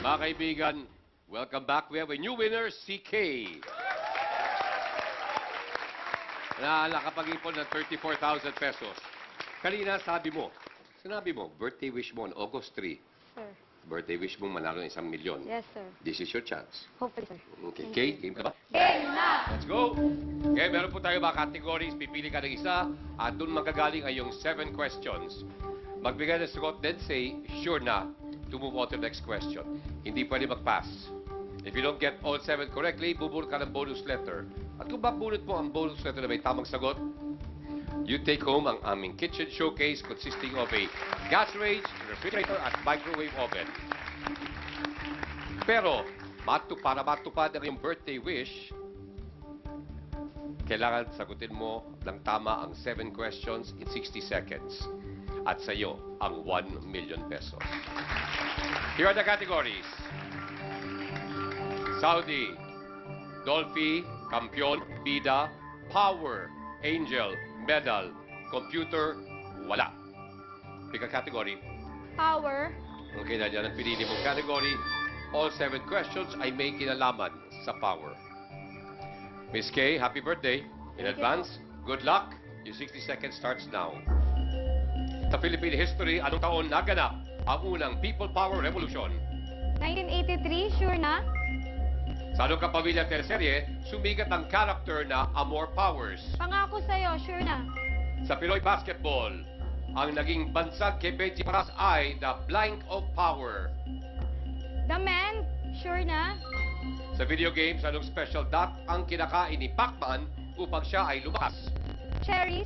Mga kaibigan, welcome back. We have a new winner, si Kay. Na nakapag-ipon ng 34,000 pesos. Kanina sinabi mo, birthday wish mo on August 3. Sir. Birthday wish mo manalo ng 1 milyon. Yes, sir. This is your chance. Hopefully, sir. Okay, Kay, game ka ba? Game na! Let's go! Okay, meron po tayo mga categories. Pipili ka ng isa at doon magagaling ay yung 7 questions. Magbigay ng sagot, then say, sure na, to move on to the next question. Hindi pwede mag-pass. If you don't get all 7 correctly, bubulot ka ng bonus letter. At kung mabulot mo ang bonus letter na may tamang sagot, you take home ang aming kitchen showcase consisting of a gas range, refrigerator, at microwave oven. Pero, para matupad ang iyong birthday wish, kailangan sagutin mo ng tama ang 7 questions in 60 seconds. At sa iyo, ang 1 million pesos. Here are the categories. Saudi, Dolphy, Kampiyon, Bida, Power, Angel, Medal, Computer, wala. Pick a category. Power. Okay, nandiyan ang pinili mong category. All 7 questions ay may kinalaman sa power. Miss Kay, happy birthday. In Thank you advance, good luck. Your 60 seconds starts now. Sa Philippine history, anong taon naganap ang unang People Power Revolution? 1983, sure na? Sa anong kapamilya teleserye, sumigat ang character na Amor Powers? Pangako sa'yo, sure na? Sa Pinoy Basketball, ang naging bansag kay Benji Paras ay the blank of power. The Man, sure na? Sa video games, anong special dot ang kinakain ni Pac-Man upang siya ay lumakas? Cherries,